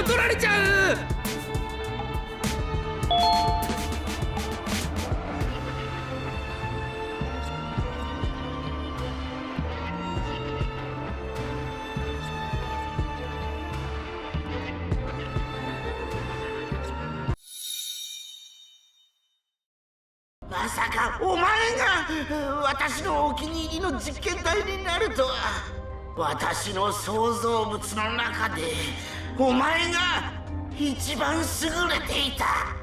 を取られちゃう。まさかお前が私のお気に入りの実験体になるとは。私の創造物の中でお前が一番優れていた。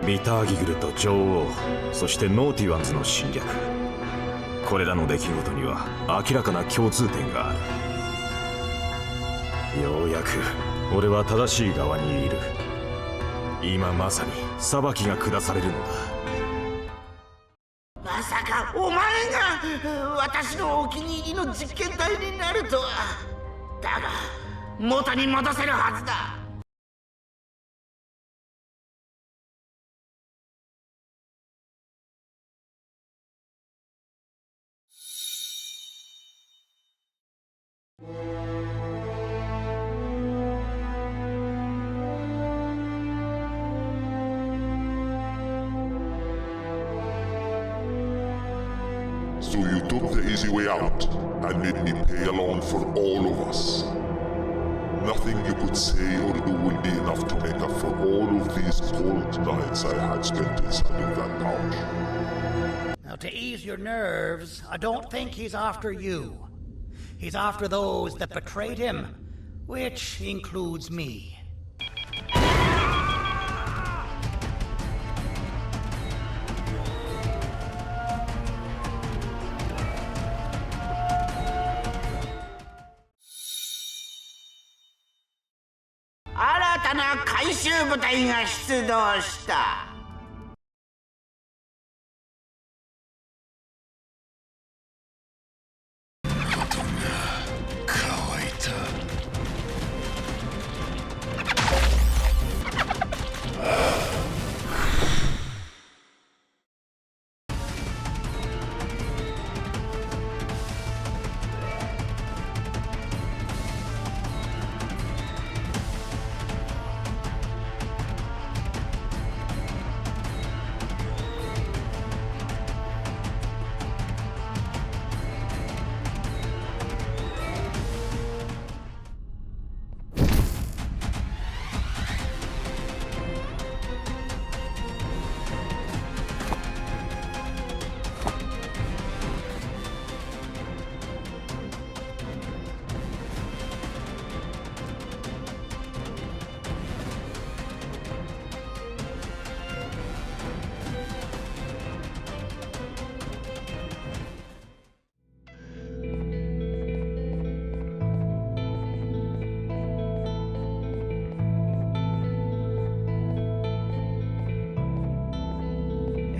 ビターギグルと女王、そしてノーティワンズの侵略、これらの出来事には明らかな共通点がある。ようやく俺は正しい側にいる。今まさに裁きが下されるのだ。まさかお前が私のお気に入りの実験体になるとは。だが元に戻せるはずだ。So you took the easy way out and made me pay along for all of us. Nothing you could say or do will be enough to make up for all of these cold nights I had spent inside of that pouch. Now, to ease your nerves, I don't think he's after you. He's after those that betrayed him, which includes me. New な回収部隊が出動した。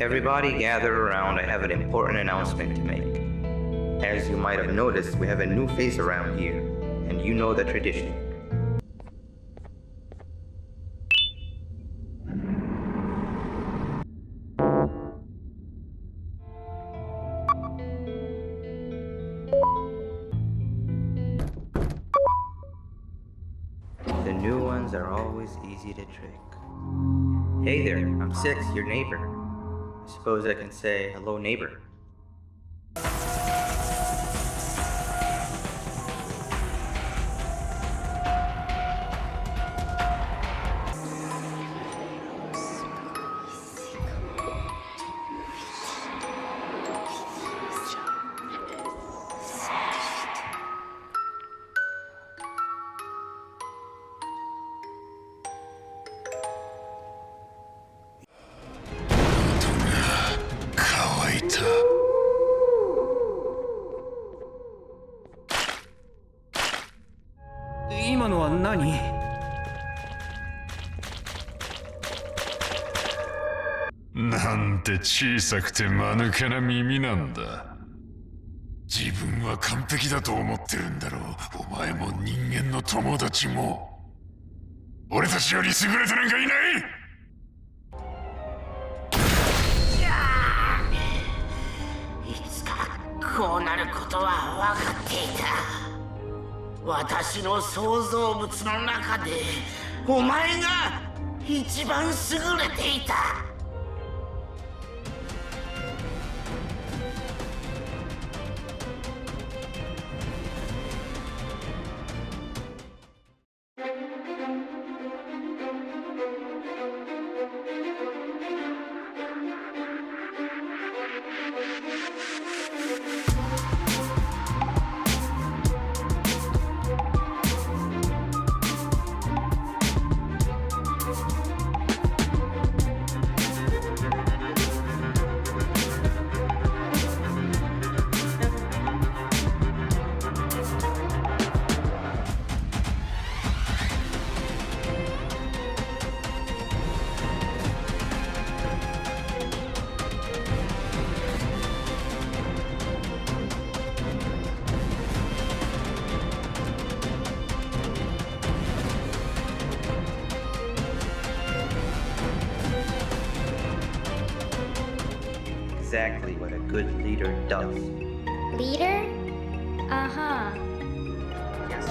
Everybody gather around, I have an important announcement to make. As you might have noticed, we have a new face around here, and you know the tradition. The new ones are always easy to trick. Hey there, I'm Six, your neighbor. I suppose I can say, hello neighbor. のは何？なんて小さくて間抜けな耳なんだ。自分は完璧だと思ってるんだろう。お前も人間の友達も。俺たちより優れてなんかいない。いつかこうなることは分かっていた。私の創造物の中でお前が一番優れていた。Exactly what a good leader does. Leader? Uh-huh. Yes.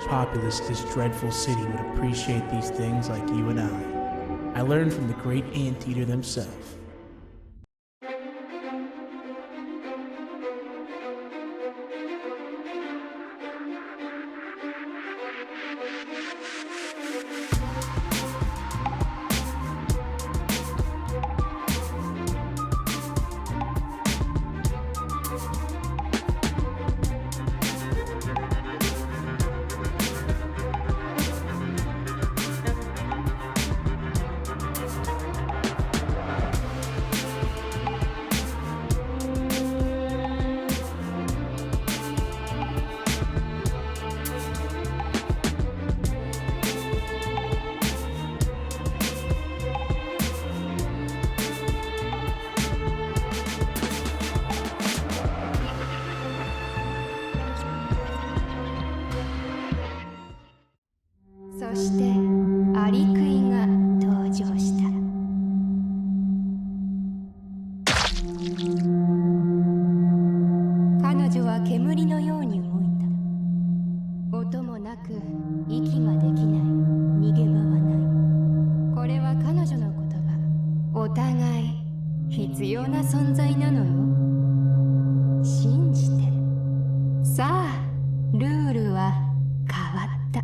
Populace of this dreadful city would appreciate these things like you and I. I learned from the great anteater themselves. 存在なのよ。信じて。さあ、ルールは変わった。